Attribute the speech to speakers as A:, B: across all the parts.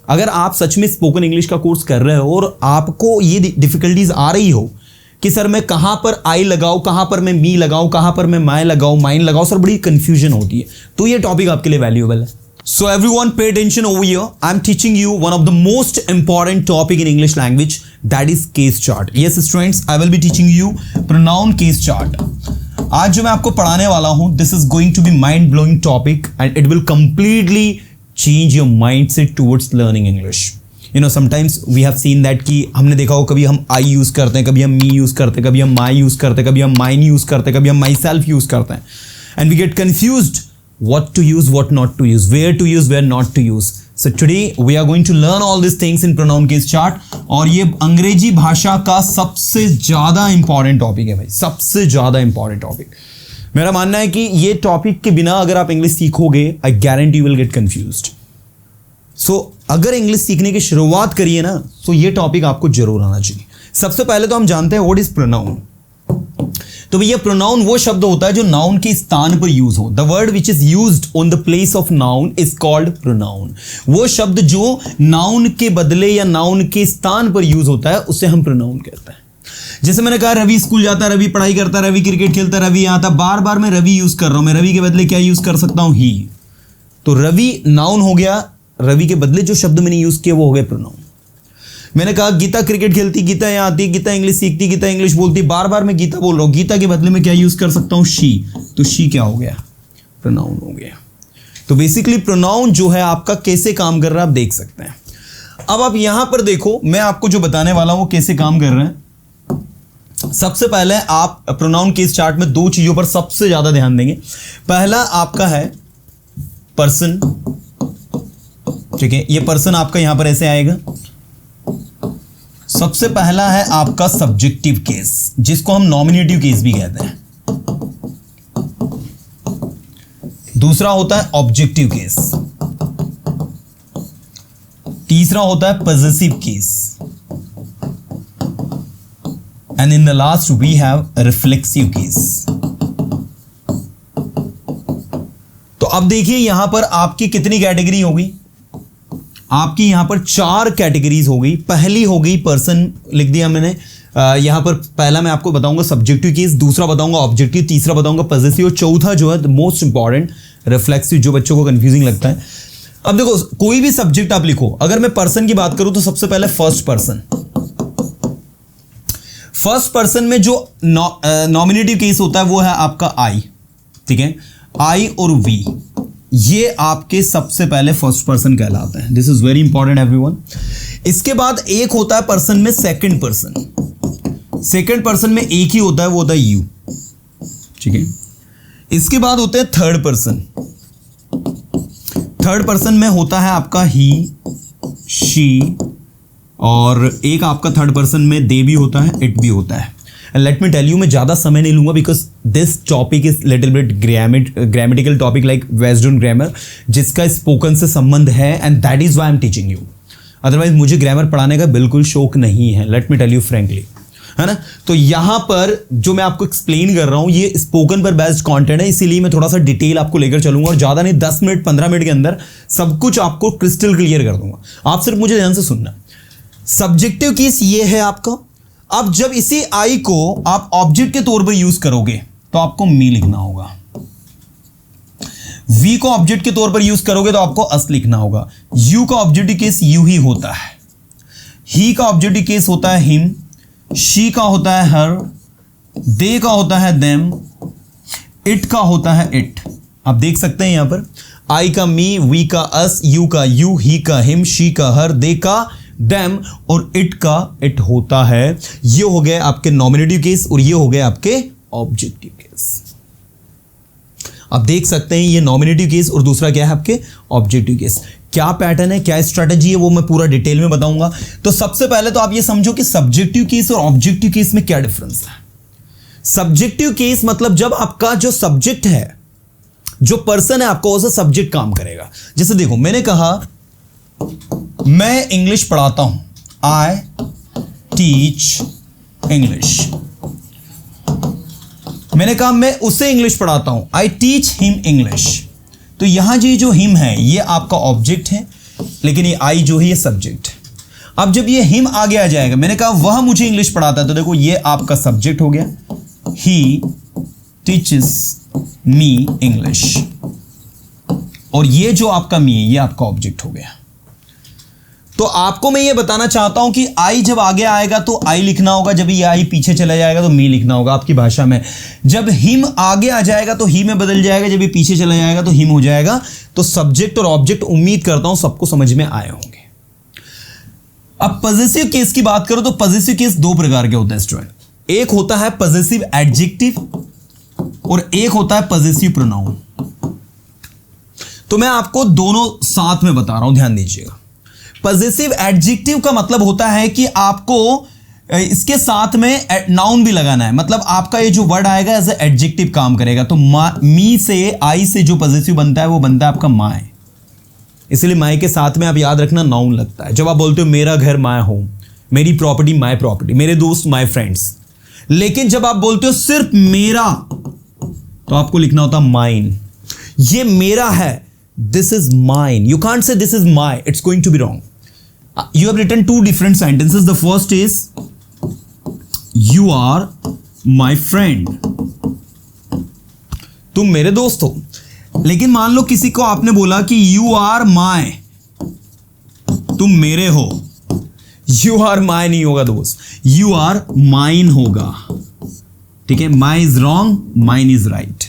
A: अगर आप सच में स्पोकन इंग्लिश का कोर्स कर रहे हो और आपको ये डिफिकल्टीज आ रही हो कि सर मैं कहां पर आई लगाऊं, कहां पर मैं मी लगाऊं, कहां पर मैं माई लगाऊं, माइन लगाऊं, सर बड़ी कंफ्यूजन होती है, तो ये टॉपिक आपके लिए वैल्यूएबल है. So everyone pay attention over here. I'm teaching you one of the most important topic in English language, that is case chart. Yes students, I will be teaching you pronoun case chart. आज जो मैं आपको पढ़ाने वाला हूं, this is going to be mind blowing topic and it will completely change your mindset towards learning English. You know sometimes we have seen that कि हमने देखा हो कभी हम I यूज करते हैं, कभी हम me यूज करते हैं, कभी हम my यूज करते हैं, कभी हम mine यूज करते हैं, कभी हम myself यूज करते हैं, and we get confused what to use, what not to use, where to use, where not to use. So today we are going to learn all these things in pronoun case chart. और ये अंग्रेजी भाषा का सबसे ज़्यादा important topic है भाई, सबसे ज़्यादा इंपॉर्टेंट टॉपिक. मेरा मानना है कि ये टॉपिक के बिना अगर आप इंग्लिश सीखोगे, I guarantee you will get confused. So अगर इंग्लिश सीखने की शुरुआत करिए ना, तो ये टॉपिक आपको जरूर आना चाहिए. सबसे पहले तो हम जानते हैं व्हाट इज प्रोनाउन. तो भैया प्रोनाउन वो शब्द होता है जो नाउन के स्थान पर यूज हो. The word which is used on the place of noun is called pronoun. वो शब्द जो नाउन के बदले या नाउन के स्थान पर यूज होता है उसे हम प्रोनाउन कहते हैं. जैसे मैंने कहा रवि स्कूल जाता है, रवि पढ़ाई करता है, रवि क्रिकेट खेलता है, रवि यहाँ आता. बार बार मैं रवि यूज कर रहा हूं, मैं रवि के बदले क्या यूज कर सकता हूं, ही. तो रवि नाउन हो गया, रवि के बदले जो शब्द मैंने यूज किया वो हो गया प्रोनाउन. मैंने कहा गीता क्रिकेट खेलती, गीता यहाँ आती, गीता इंग्लिश सीखती, गीता इंग्लिश बोलती. बार बार मैं गीता बोल रहा हूँ, गीता के बदले में क्या यूज कर सकता हूँ, शी. तो शी क्या हो गया, प्रोनाउन हो गया. तो बेसिकली प्रोनाउन जो है आपका कैसे काम कर रहा है आप देख सकते हैं. अब आप यहां पर देखो, मैं आपको जो बताने वाला हूं वो कैसे काम कर रहे हैं. सबसे पहले आप प्रोनाउन केस चार्ट में दो चीजों पर सबसे ज्यादा ध्यान देंगे. पहला आपका है पर्सन. ठीक है, ये पर्सन आपका यहां पर ऐसे आएगा. सबसे पहला है आपका सब्जेक्टिव केस, जिसको हम नॉमिनेटिव केस भी कहते हैं. दूसरा होता है ऑब्जेक्टिव केस. तीसरा होता है possessive case. And in the last we have reflexive case. तो अब देखिए यहां पर आपकी कितनी कैटेगरी होगी. आपकी यहां पर 4 कैटेगरीज हो गई. पहली हो गई पर्सन, लिख दिया मैंने. यहां पर पहला मैं आपको बताऊंगा सब्जेक्टिव केस, दूसरा बताऊंगा ऑब्जेक्टिव, तीसरा बताऊंगा पॉसेसिव, और चौथा जो है मोस्ट इंपॉर्टेंट रिफ्लेक्सिव, जो बच्चों को कंफ्यूजिंग लगता है. अब देखो कोई भी सब्जेक्ट आप लिखो, अगर मैं पर्सन की बात करूं तो सबसे पहले फर्स्ट पर्सन. फर्स्ट पर्सन में जो नॉमिनेटिव केस होता है वो है आपका आई. ठीक है, आई और वी, ये आपके सबसे पहले फर्स्ट पर्सन कहलाते हैं. This is very important everyone. इसके बाद एक होता है पर्सन में सेकंड पर्सन. सेकंड पर्सन में एक ही होता है, वो होता है यू. ठीक है, इसके बाद होते हैं थर्ड पर्सन. थर्ड पर्सन में होता है आपका ही, शी, और एक आपका थर्ड पर्सन में दे भी होता है, इट भी होता है. And let me tell you, मैं ज़्यादा समय नहीं लूँगा because this topic is little bit grammatical topic like Western grammar, जिसका स्पोकन से संबंध है, and that is why I'm teaching you. Otherwise मुझे ग्रामर पढ़ाने का बिल्कुल शौक नहीं है, let me tell you frankly, है ना. तो यहाँ पर जो मैं आपको एक्सप्लेन कर रहा हूँ ये स्पोकन पर बेस्ड कंटेंट है, इसीलिए मैं थोड़ा सा डिटेल आपको लेकर चलूंगा, और ज़्यादा नहीं 10 मिनट 15 मिनट के अंदर सब कुछ आपको क्रिस्टल क्लियर कर दूंगा. आप सिर्फ मुझे ध्यान से सुनना. सब्जेक्टिव केस ये है आपका. अब जब इसी आई को आप ऑब्जेक्ट के तौर पर यूज करोगे तो आपको मी लिखना होगा. वी को ऑब्जेक्ट के तौर पर यूज करोगे तो आपको अस लिखना होगा. यू का ऑब्जेक्टिव केस यू ही होता है. ही का ऑब्जेक्टिव केस होता है हिम. शी का होता है हर. दे का होता है देम. इट का होता है इट. आप देख सकते हैं यहां पर आई का मी, वी का अस, यू का यू, ही का हिम, शी का हर, दे का देम, और इट का इट होता है. ये हो गए आपके नॉमिनेटिव केस और ये हो गए आपके ऑब्जेक्टिव केस. आप देख सकते हैं ये नॉमिनेटिव केस और दूसरा क्या है आपके ऑब्जेक्टिव केस. क्या पैटर्न है, क्या स्ट्रेटजी है, वो मैं पूरा डिटेल में बताऊंगा. तो सबसे पहले तो आप ये समझो कि सब्जेक्टिव केस और ऑब्जेक्टिव केस में क्या डिफरेंस है. सब्जेक्टिव केस मतलब जब आपका जो सब्जेक्ट है, जो पर्सन है, आपका उसे सब्जेक्ट काम करेगा. जैसे देखो मैंने कहा मैं इंग्लिश पढ़ाता हूं, आई टीच इंग्लिश. मैंने कहा मैं उसे इंग्लिश पढ़ाता हूं, आई टीच हिम इंग्लिश. तो यहां जो हिम है ये आपका ऑब्जेक्ट है, लेकिन ये आई जो है ये सब्जेक्ट। अब जब ये हिम आगे आ जाएगा, मैंने कहा वह मुझे इंग्लिश पढ़ाता है, तो देखो ये आपका सब्जेक्ट हो गया, ही टीचेस मी इंग्लिश, और ये जो आपका मी है ये आपका ऑब्जेक्ट हो गया। तो आपको मैं ये बताना चाहता हूं कि आई जब आगे आएगा तो आई लिखना होगा, जब ये आई पीछे चला जाएगा तो मी लिखना होगा आपकी भाषा में। जब हिम आगे आ जाएगा तो ही में बदल जाएगा, जब ये पीछे चला जाएगा तो हिम हो जाएगा। तो सब्जेक्ट और ऑब्जेक्ट उम्मीद करता हूं सबको समझ में आए होंगे। अब पॉजेसिव केस की बात करो तो पॉजेसिव केस दो प्रकार के होते हैं स्टूडेंट, एक होता है पॉजेसिव एडजेक्टिव और एक होता है पॉजेसिव प्रोनाउन। तो मैं आपको दोनों साथ में बता रहा हूं, ध्यान दीजिएगा। पॉजेसिव एडजेक्टिव का मतलब होता है कि आपको इसके साथ में नाउन भी लगाना है, मतलब आपका ये जो वर्ड आएगा एज ए एडजेक्टिव काम करेगा। तो मी से, आई से जो पॉजेसिव बनता है वो बनता है आपका माय, इसलिए माय के साथ में आप याद रखना नाउन लगता है। जब आप बोलते हो मेरा घर माय होम, मेरी प्रॉपर्टी माय प्रॉपर्टी, मेरे दोस्त माय फ्रेंड्स। लेकिन जब आप बोलते हो सिर्फ मेरा, तो आपको लिखना होता माइन। ये मेरा है, this is mine. You can't say this is my, it's going to be wrong. You have written two different sentences. The first is you are my friend. तुम मेरे दोस्त हो। लेकिन मान लो किसी को आपने बोला कि you are my, तुम मेरे हो। You are my नहीं होगा दोस्त, you are mine होगा। ठीक है, my is wrong, mine is right।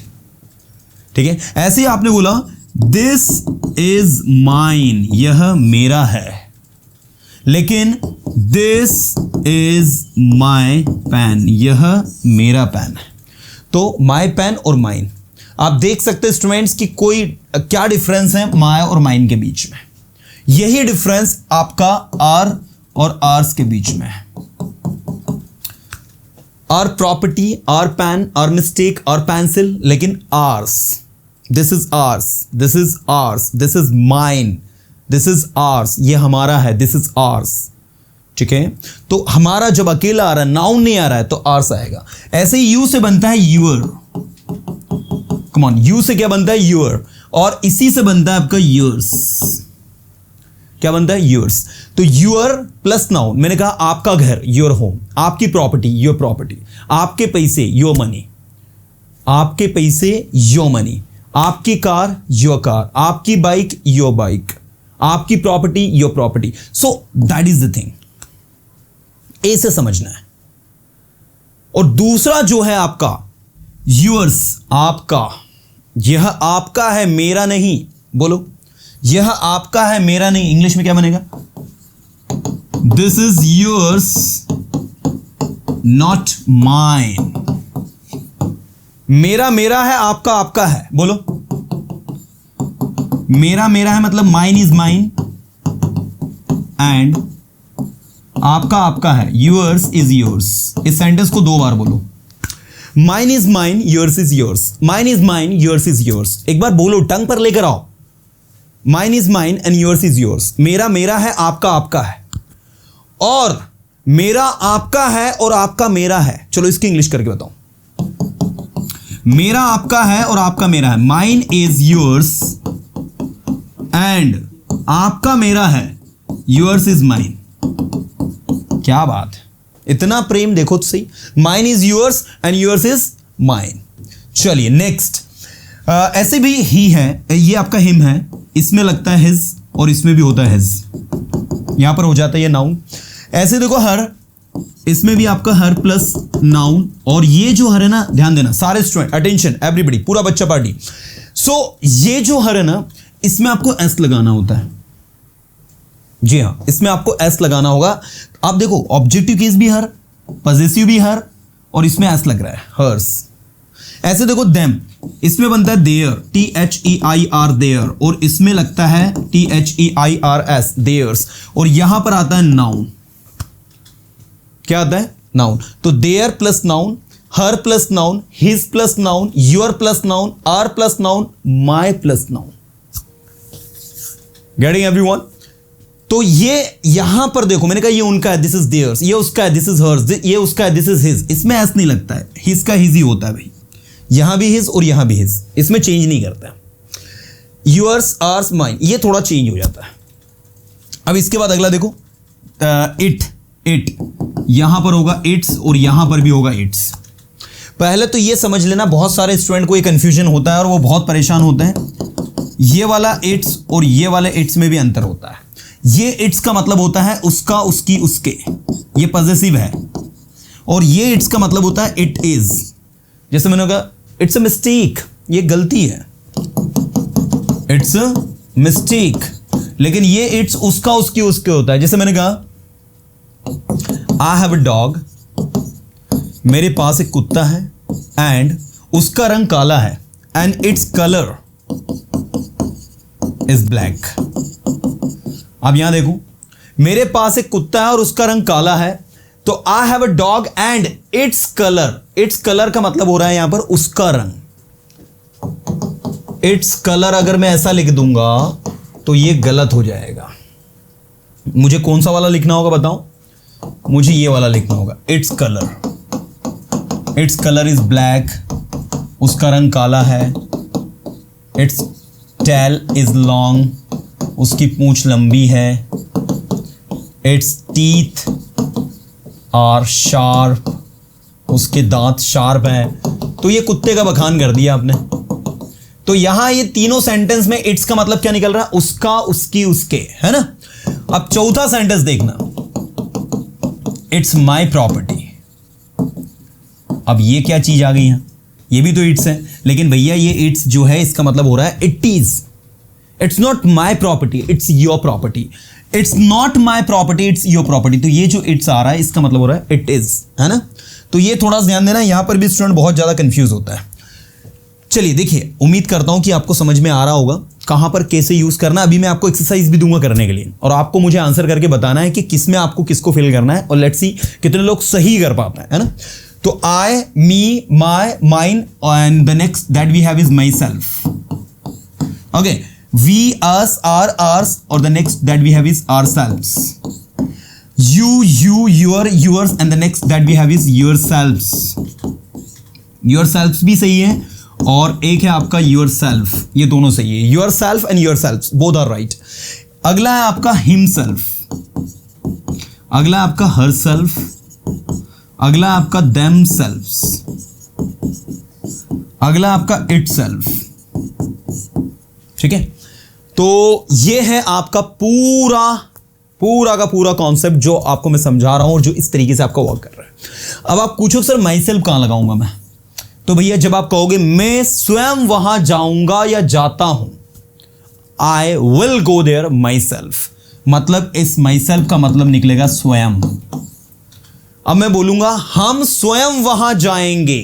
A: ठीक है, ऐसे ही आपने बोला this is mine, यह मेरा है। लेकिन दिस इज माई पेन, यह मेरा पेन है। तो माई पेन और माइन, आप देख सकते हैं स्टूडेंट्स कि कोई क्या डिफरेंस है माय और माइन के बीच में। यही डिफरेंस आपका आर और आर्स के बीच में है। Our property, our pen, our mistake, our pencil, लेकिन ours, this is ours, this is ours, this is mine, this is ours, ये हमारा है, दिस इज आर्स। ठीक है, तो हमारा जब अकेला आ रहा है, नाउन नहीं आ रहा है, तो आर्स आएगा। ऐसे ही यू से बनता है यूर। कम ऑन, यू से क्या बनता है? यूर। और इसी से बनता है आपका यूर्स। क्या बनता है? यूर्स। तो यूर प्लस नाउन, मैंने कहा आपका घर, योर होम, आपकी प्रॉपर्टी, योर प्रॉपर्टी, आपके पैसे, योर मनी, आपके पैसे, योर मनी, आपकी कार, योर कार, आपकी बाइक, योर बाइक, आपकी property, your property. So that is the thing, A से समझना है। और दूसरा जो है आपका यूअर्स, आपका, यह आपका है, मेरा नहीं। बोलो, यह आपका है, मेरा नहीं। इंग्लिश में क्या बनेगा? This is yours not mine. मेरा मेरा है, आपका आपका है। बोलो, मेरा मेरा है मतलब माइन इज माइन, एंड आपका आपका है, योर्स इज योर्स। इस सेंटेंस को दो बार बोलो, mine is mine, yours is yours, mine is mine, yours is yours. एक बार बोलो, टंग पर लेकर आओ, mine is mine and yours is yours. मेरा मेरा है, आपका आपका है, और मेरा आपका है और आपका मेरा है। चलो इसकी इंग्लिश करके बताओ। मेरा आपका है और आपका मेरा है, माइन इज योर्स एंड आपका मेरा है, योर्स इज माइन। क्या बात है, इतना प्रेम देखो तो सही। Mine is yours and yours is mine. चलिए नेक्स्ट, ऐसे भी ही है, ये आपका हिम है, इसमें लगता है हिज और इसमें भी होता है हिज, यहां पर हो जाता है ये नाउन। ऐसे देखो हर, इसमें भी आपका हर प्लस नाउन, और ये जो हर है ना, ध्यान देना सारे स्टूडेंट, अटेंशन एवरीबॉडी, पूरा बच्चा पार्टी। सो ये जो हर है ना, इसमें आपको एस लगाना होता है। जी हाँ, इसमें आपको एस लगाना होगा। आप देखो, ऑब्जेक्टिव केस भी हर, पॉजेसिव भी हर, और इसमें एस लग रहा है, हर्स। ऐसे देखो देम, इसमें बनता है देयर, THEIR देयर, और इसमें लगता है THEIRS देयर्स, और यहां पर आता है नाउन। क्या आता है? नाउन। तो their plus noun, her plus noun, his plus noun, your plus noun, our plus noun, my plus noun. Getting everyone? तो ये यहां पर देखो, मैंने कहा ये उनका है, दिस इज देयर्स, ये उसका है, दिस इज हर्स, ये उसका है, दिस इज हिज। इसमें एस नहीं लगता है, हिज का हिज ही होता है भाई, यहां भी हिज और यहां भी हिज, इसमें चेंज नहीं करता है। योर्स, आर्स, माइन, ये थोड़ा चेंज हो जाता है। अब इसके बाद अगला देखो, इट यहां पर होगा इट्स और यहां पर भी होगा इट्स। पहले तो ये समझ लेना, बहुत सारे स्टूडेंट को ये कंफ्यूजन होता है और वो बहुत परेशान होते हैं। ये वाला इट्स और ये वाले इट्स में भी अंतर होता है। ये इट्स का मतलब होता है उसका, उसकी, उसके, ये पॉजेसिव है। और ये इट्स का मतलब होता है इट इज। जैसे मैंने कहा इट्स अ मिस्टेक, ये गलती है, इट्स अ मिस्टेक। लेकिन ये इट्स उसका, उसकी, उसके होता है। जैसे मैंने कहा आई हैव अ डॉग, मेरे पास एक कुत्ता है, एंड उसका रंग काला है, and its colour is black. अब यहां देखो, मेरे पास एक कुत्ता है और उसका रंग काला है, तो I have a dog and its colour, its colour का मतलब हो रहा है यहां पर उसका रंग। इट्स कलर अगर मैं ऐसा लिख दूंगा तो ये गलत हो जाएगा। मुझे कौन सा वाला लिखना होगा बताओ? मुझे ये वाला लिखना होगा, its colour. Its colour is black, उसका रंग काला है। इट्स टेल इज लॉन्ग, उसकी पूंछ लंबी है। इट्स टीथ आर शार्प, उसके दांत शार्प हैं। तो ये कुत्ते का बखान कर दिया आपने। तो यहां ये तीनों सेंटेंस में इट्स का मतलब क्या निकल रहा है? उसका, उसकी, उसके, है ना। अब चौथा सेंटेंस देखना, इट्स माई प्रॉपर्टी। अब ये क्या चीज आ गई है? ये भी तो इट्स है, लेकिन भैया ये इट्स जो है इसका मतलब हो रहा है it is. It's not my property, it's your property. It's not my property, it's your property. तो ये जो इट्स आ रहा है इसका मतलब हो रहा है इट इज, है ना। तो ये थोड़ा सा ध्यान देना, यहां पर भी स्टूडेंट बहुत ज्यादा कंफ्यूज होता है। चलिए देखिए, उम्मीद करता हूं कि आपको समझ में आ रहा होगा कहां पर कैसे यूज करना। अभी मैं आपको एक्सरसाइज भी दूंगा करने के लिए, और आपको मुझे आंसर करके बताना है कि किस में आपको किसको फिल करना है, और लेट्स सी कितने लोग सही कर पाते हैं, है ना। तो I, me, my, mine, and the next that we have is myself. Okay, we, us, our, ours, और the next that we have is ourselves. You, you, your, yours, and the next that we have is yourselves. Yourselves भी सही है, और एक है आपका your self, ये दोनों सही है। Yourself and yourself both are right. अगला है आपका हिम सेल्फ, अगला आपका हर सेल्फ, अगला आपका देम सेल्फ्स, अगला आपका इट सेल्फ। ठीक है, तो ये है आपका पूरा का पूरा कॉन्सेप्ट जो आपको मैं समझा रहा हूं और जो इस तरीके से आपका वर्क कर रहा है। अब आप पूछो सर माई सेल्फ कहां लगाऊंगा मैं? तो भैया जब आप कहोगे मैं स्वयं वहां जाऊंगा या जाता हूं, I will go there myself, मतलब इस माई सेल्फ का मतलब निकलेगा स्वयं। अब मैं बोलूंगा हम स्वयं वहां जाएंगे,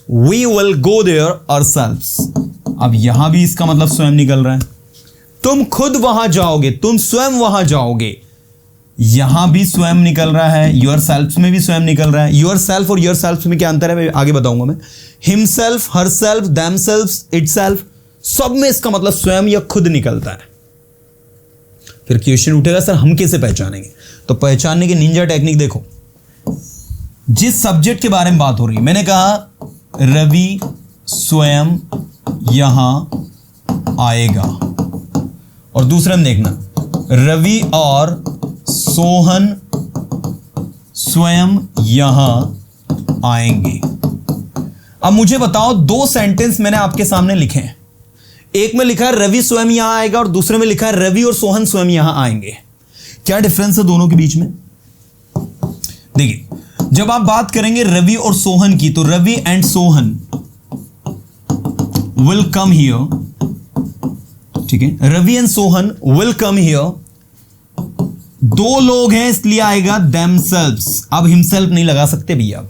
A: we will go there ourselves. अब यहां भी इसका मतलब स्वयं निकल रहा है। तुम खुद वहां जाओगे, तुम स्वयं वहां जाओगे, यहां भी स्वयं निकल रहा है। योर सेल्फ में भी स्वयं निकल रहा है। योर सेल्फ और योर सेल्फ में क्या अंतर है मैं आगे बताऊंगा मैं। Him self, her self, them self, it self, सब में इसका मतलब स्वयं या खुद निकलता है। फिर क्वेश्चन उठेगा सर हम कैसे पहचानेंगे? तो पहचानने की निंजा टेक्निक देखो। जिस सब्जेक्ट के बारे में बात हो रही है, मैंने कहा रवि स्वयं यहां आएगा, और दूसरा में देखना रवि और सोहन स्वयं यहां आएंगे। अब मुझे बताओ, दो सेंटेंस मैंने आपके सामने लिखे हैं। एक में लिखा है रवि स्वयं यहां आएगा, और दूसरे में लिखा है रवि और सोहन स्वयं यहां आएंगे। क्या डिफरेंस है दोनों के बीच में? देखिए, जब आप बात करेंगे रवि और सोहन की, तो Ravi and Sohan will come here. ठीक है, Ravi and Sohan will come here. दो लोग हैं इसलिए आएगा themselves। अब हिमसेल्फ नहीं लगा सकते भैया।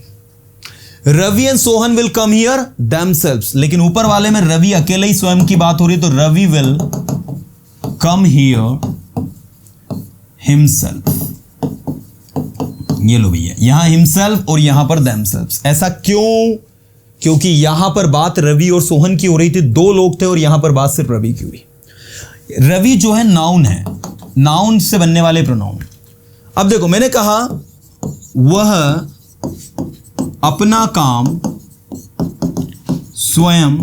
A: Ravi and Sohan will come here themselves, लेकिन ऊपर वाले में रवि अकेले ही स्वयं की बात हो रही है, तो Ravi will come here himself. ये लो भैया, यहां हिमसेल्फ और यहां पर themselves। ऐसा क्यों? क्योंकि यहां पर बात रवि और सोहन की हो रही थी, दो लोग थे, और यहां पर बात सिर्फ रवि की हुई। रवि जो है नाउन है, नाउन से बनने वाले प्रोनाउन। अब देखो, मैंने कहा वह अपना काम स्वयं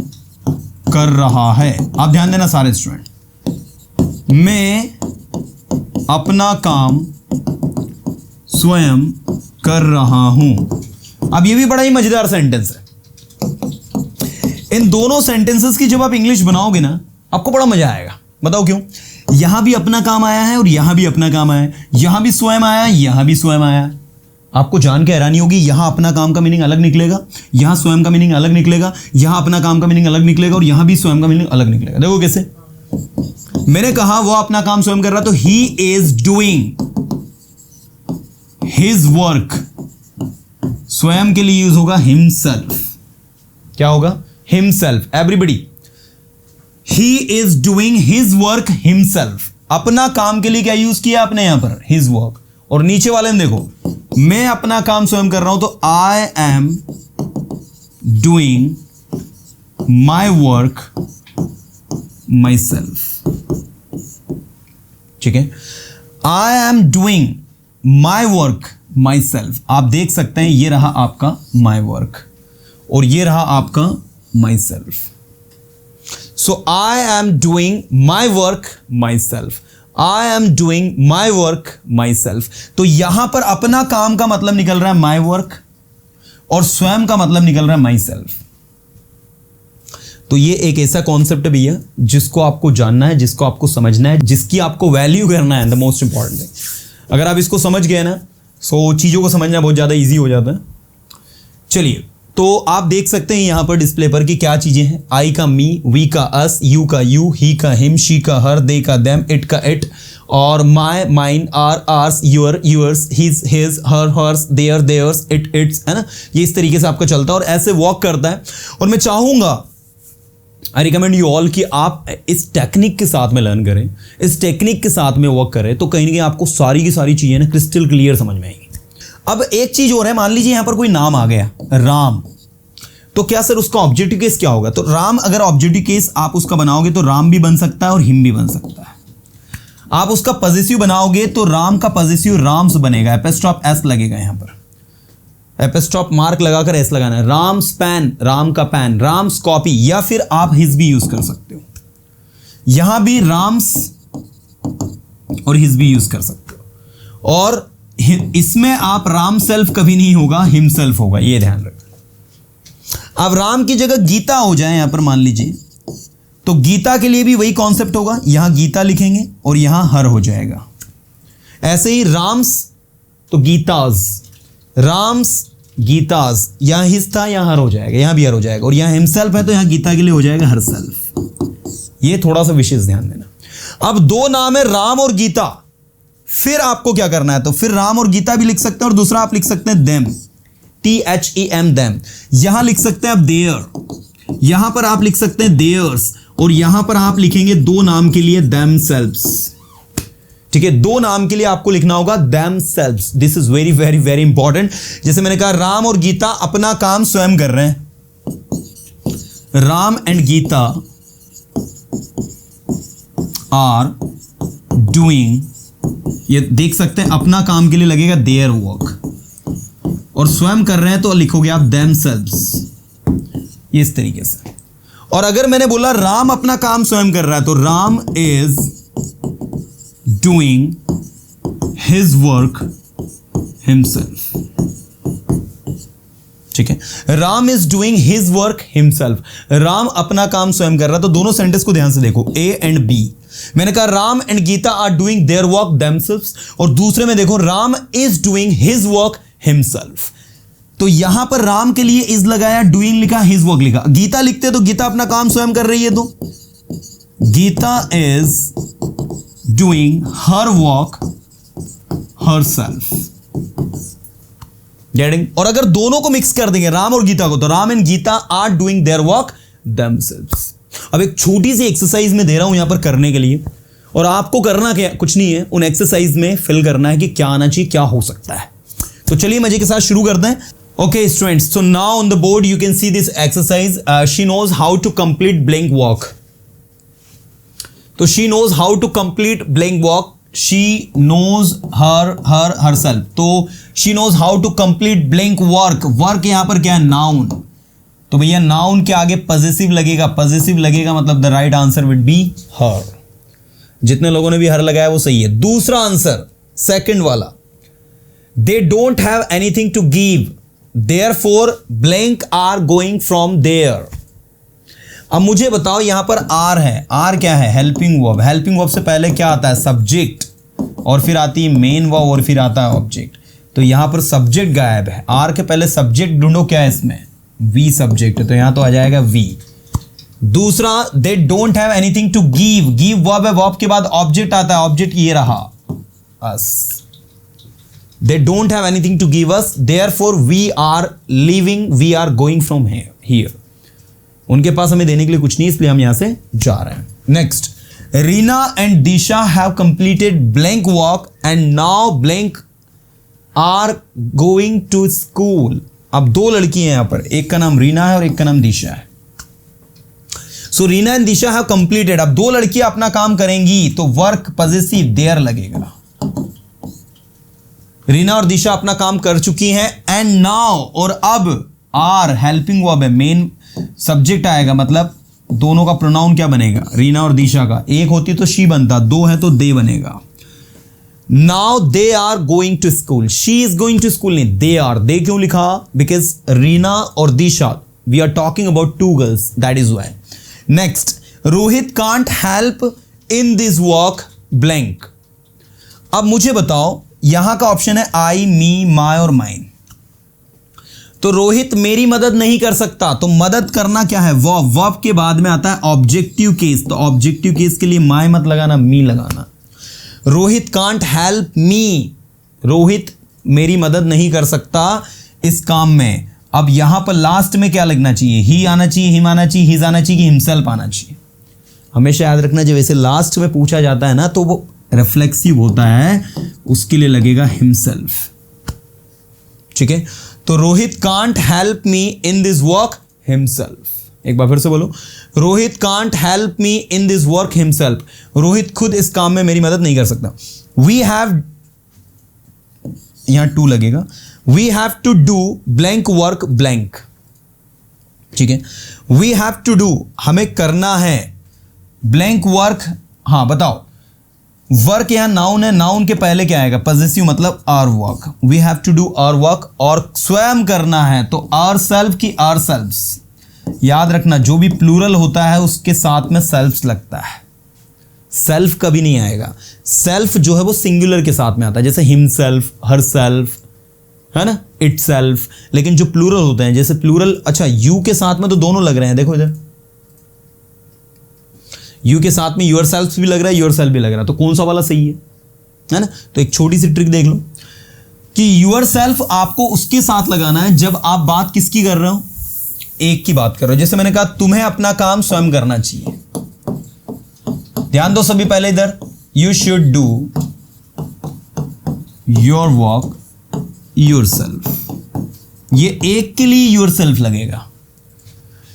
A: कर रहा है। आप ध्यान देना सारे स्टूडेंट, मैं अपना काम स्वयं कर रहा हूं। अब ये भी बड़ा ही मजेदार सेंटेंस है। इन दोनों सेंटेंसेस की जब आप इंग्लिश बनाओगे ना, आपको बड़ा मजा आएगा। बताओ क्यों? यहां भी अपना काम आया है और यहां भी अपना काम आया है, यहां भी स्वयं आया है, यहां भी स्वयं आया है। आपको जान के हैरानी होगी, यहां अपना काम का मीनिंग अलग निकलेगा, यहां स्वयं का मीनिंग अलग निकलेगा, यहां अपना काम का मीनिंग अलग निकलेगा और यहां भी स्वयं का मीनिंग अलग निकलेगा। देखो कैसे। मैंने कहा वो अपना काम स्वयं कर रहा, तो he is doing his work. स्वयं के लिए यूज होगा हिमसेल्फ। क्या होगा? Himself. Everybody, he is doing his work himself. अपना काम के लिए क्या यूज किया आपने यहां पर? His work. और नीचे वाले में देखो, मैं अपना काम स्वयं कर रहा हूं, तो I am doing my work my self. ठीक है, I am doing my work my self. आप देख सकते हैं, ये रहा आपका माई वर्क और ये रहा आपका my self. So I am doing my work my self. I am doing my work my self. तो यहां पर अपना काम का मतलब निकल रहा है माई वर्क और स्वयं का मतलब निकल रहा है माई सेल्फ। तो ये एक ऐसा कॉन्सेप्ट है भैया, जिसको आपको जानना है, जिसको आपको समझना है, जिसकी आपको वैल्यू करना है। द मोस्ट इंपॉर्टेंट थिंग, अगर आप इसको समझ गए ना, सो चीजों को समझना बहुत ज्यादा इजी हो जाता है। चलिए, तो आप देख सकते हैं यहां पर डिस्प्ले पर कि क्या चीजें हैं। आई का मी, वी का अस, यू का यू, ही का हिम, शी का हर, दे का देम, इट का इट, और my, mine, our, ours, your, yours, his, his, her, hers, their, theirs, it, its, है ना। ये इस तरीके से आपका चलता है और ऐसे वॉक करता है। और मैं चाहूंगा, आई रिकमेंड यू ऑल, कि आप इस टेक्निक के साथ में लर्न करें, इस टेक्निक के साथ में वर्क करें, तो कहीं ना कहीं आपको सारी की सारी चीजें ना क्रिस्टल क्लियर समझ में आएंगी। अब एक चीज और है, मान लीजिए यहां पर कोई नाम आ गया राम, तो क्या सर उसका ऑब्जेक्टिव केस क्या होगा? तो राम अगर ऑब्जेक्टिव केस आप उसका बनाओगे तो राम भी बन सकता है और हिम भी बन सकता है। आप उसका पॉजिटिव बनाओगे तो राम का पॉजिटिव राम्स बनेगा, एपिस्ट्रॉप एस लगेगा, यहां पर एपिस्ट्रॉप मार्क लगाकर एस लगाना है। राम्स पेन, राम का पेन, राम्स कॉपी, या फिर आप हिज भी यूज कर सकते हो। यहां भी राम्स और हिज भी यूज कर सकते हो। और इसमें आप राम सेल्फ कभी नहीं होगा, हिम सेल्फ होगा, ये ध्यान रखना। अब राम की जगह गीता हो जाए यहां पर मान लीजिए, तो गीता के लिए भी वही कॉन्सेप्ट होगा, यहां गीता लिखेंगे और यहां हर हो जाएगा। ऐसे ही राम्स तो गीताज, राम्स गीताज, यहां हिज था यहां हर हो जाएगा, यहां भी हर हो जाएगा। और यहां हिमसेल्फ है तो यहां गीता के लिए हो जाएगा हर सेल्फ। ये थोड़ा सा विशेष ध्यान देना। अब दो नाम है राम और गीता, फिर आपको क्या करना है? तो फिर राम और गीता भी लिख सकते हैं और दूसरा आप लिख सकते हैं देम, THEM, देम। यहां लिख सकते हैं आप देयर, यहां पर आप लिख सकते हैं देयर्स, और यहां पर आप लिखेंगे दो नाम के लिए देम सेल्व्स। ठीक है, दो नाम के लिए आपको लिखना होगा them selves. This is very very very important. जैसे मैंने कहा, राम और गीता अपना काम स्वयं कर रहे हैं। Ram and Gita are doing, ये देख सकते हैं अपना काम के लिए लगेगा देयर वर्क, और स्वयं कर रहे हैं तो लिखोगे आप देमसेल्व्स, ये इस तरीके से। और अगर मैंने बोला राम अपना काम स्वयं कर रहा है, तो Ram is doing his work himself. ठीक है, Ram is doing his work himself. Ram अपना काम स्वयं कर रहा है। तो दोनों सेंटेंस को ध्यान से देखो, ए एंड बी। मैंने कहा Ram and Gita are doing their work themselves, और दूसरे में देखो Ram is doing his work himself. तो यहां पर राम के लिए इज लगाया, डूइंग लिखा, हिज वर्क लिखा। गीता लिखते तो गीता अपना काम स्वयं कर रही है, तो Gita is doing her work herself. Getting? और अगर दोनों को मिक्स कर देंगे राम और गीता को, तो Ram and Gita are doing their work themselves. अब एक छोटी सी एक्सरसाइज में दे रहा हूं यहां पर करने के लिए, और आपको करना क्या, कुछ नहीं है, उन एक्सरसाइज में फिल करना है कि क्या आना चाहिए, क्या हो सकता है। तो चलिए मजे के साथ शुरू करते हैं। Okay students, so now on the board you can see this exercise. She knows how to complete blank walk. तो she knows how to complete blank walk, she knows herself. तो she knows how to complete blank work. Work यहां पर क्या है, noun. तो भैया noun के आगे पॉजिटिव लगेगा, पॉजिटिव लगेगा मतलब the right answer would be her. जितने लोगों ने भी हर लगाया वो सही है। दूसरा आंसर सेकंड वाला, they don't have anything to give therefore blank are going from there. अब मुझे बताओ यहां पर आर है, आर क्या है? Helping verb. हेल्पिंग वर्ब से पहले क्या आता है? सब्जेक्ट, और फिर आती है मेन वर्ब, और फिर आता है ऑब्जेक्ट। तो यहां पर सब्जेक्ट गायब है। आर के पहले सब्जेक्ट ढूंढो, क्या है इसमें? वी सब्जेक्ट, तो यहां तो आ जाएगा वी। दूसरा, they don't have anything to give. Give verb है, वर्ब के बाद ऑब्जेक्ट आता है, ऑब्जेक्ट ये रहा us. They don't have anything to give us, therefore we are leaving, we are going from here. उनके पास हमें देने के लिए कुछ नहीं, इसलिए हम यहां से जा रहे हैं। Next, Reena and Disha have completed blank work and now blank are going to school. अब दो लड़की हैं यहां पर, एक का नाम रीना है और एक का नाम दिशा है। So Reena and Disha have completed. अब दो लड़कियां अपना काम करेंगी तो वर्क पॉजेसिव देयर लगेगा। रीना और दिशा अपना काम कर चुकी हैं, एंड नाउ, और अब आर हेल्पिंग वर्ब है, मेन सब्जेक्ट आएगा, मतलब दोनों का प्रोनाउन क्या बनेगा? रीना और दिशा का। एक होती तो शी बनता, दो है तो दे बनेगा। Now they are going to school. She is going to school नहीं, दे आर। दे क्यों लिखा? बिकॉज रीना और Disha, we are talking about two girls, that is why. Next, Rohit can't help in this work blank. अब मुझे बताओ, यहां का option है आई, मी, माई और माइन। तो रोहित मेरी मदद नहीं कर सकता, तो मदद करना क्या है? वर्ब। वर्ब के बाद में आता है ऑब्जेक्टिव केस, तो ऑब्जेक्टिव केस के लिए माई मत लगाना, मी लगाना। रोहित कांट हेल्प मी, रोहित मेरी मदद नहीं कर सकता इस काम में। अब यहां पर लास्ट में क्या लगना चाहिए? ही आना चाहिए, हिम आना चाहिए, हिज आना चाहिए, कि हिमसेल्फ आना चाहिए? हमेशा याद रखना, जब ऐसे लास्ट में पूछा जाता है ना तो वो रिफ्लेक्सिव होता है, उसके लिए लगेगा हिमसेल्फ। ठीक है, तो Rohit can't help me in this work himself. एक बार फिर से बोलो, Rohit can't help me in this work himself. Rohit खुद इस काम में मेरी मदद नहीं कर सकता। वी हैव, यहां टू लगेगा, we have to do blank work blank. ठीक है, वी हैव टू डू, हमें करना है ब्लैंक वर्क। हाँ बताओ, वर्क यहां नाउन है, नाउन के पहले क्या आएगा? पॉजेसिव, मतलब our work. We have to do our work, और स्वयं करना है तो आवर सेल्फ की आवर सेल्फ्स। याद रखना, जो भी प्लूरल होता है उसके साथ में सेल्फ्स लगता है, सेल्फ कभी नहीं आएगा। सेल्फ जो है वो सिंगुलर के साथ में आता है, जैसे हिम सेल्फ, हर सेल्फ, है ना, इट सेल्फ। लेकिन जो प्लूरल होते हैं, जैसे प्लूरल, अच्छा यू के साथ में तो दोनों लग रहे हैं, देखो इधर, यू के साथ में योर सेल्फ भी लग रहा है, योर सेल्फ भी लग रहा है, तो कौन सा वाला सही है ना? तो एक छोटी सी ट्रिक देख लो कि योर सेल्फ आपको उसके साथ लगाना है जब आप बात किसकी कर रहे हो? एक की बात कर रहे हो। जैसे मैंने कहा, तुम्हें अपना काम स्वयं करना चाहिए। ध्यान दो सभी, पहले इधर, you should do your work your self. ये एक के लिए योर सेल्फ लगेगा,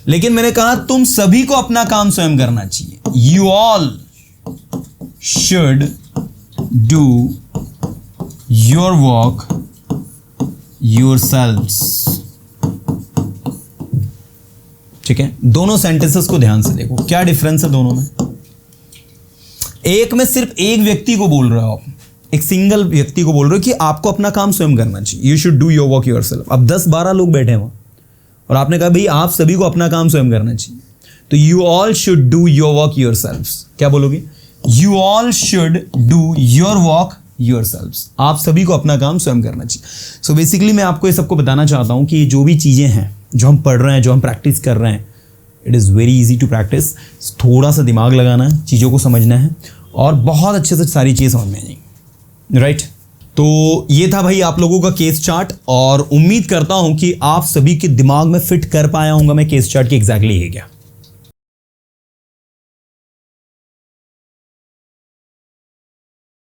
A: लेकिन मैंने कहा तुम सभी को अपना काम स्वयं करना चाहिए। You all should do your work your selves. ठीक है, दोनों सेंटेंसेस को ध्यान से देखो, क्या डिफरेंस है दोनों में। एक में सिर्फ एक व्यक्ति को बोल रहे हो आप, एक सिंगल व्यक्ति को बोल रहे हो कि आपको अपना काम स्वयं करना चाहिए, you should do your work your self. अब 10-12 लोग बैठे हैं वहां और आपने कहा भाई आप सभी को अपना काम स्वयं करना चाहिए, तो you all should do your work your self. क्या बोलोगे? You all should do your work your self. आप सभी को अपना काम स्वयं करना चाहिए। सो बेसिकली मैं आपको ये सबको बताना चाहता हूं कि जो भी चीज़ें हैं, जो हम पढ़ रहे हैं, जो हम प्रैक्टिस कर रहे हैं, it is very easy to practice. थोड़ा सा दिमाग लगाना है, चीज़ों को समझना है और बहुत अच्छे से सारी चीज़ें समझ में आएंगी। राइट, तो ये था भाई आप लोगों का केस चार्ट, और उम्मीद करता हूं कि आप सभी के दिमाग में फिट कर पाया हूंगा मैं केस चार्ट की एग्जैक्टली है क्या।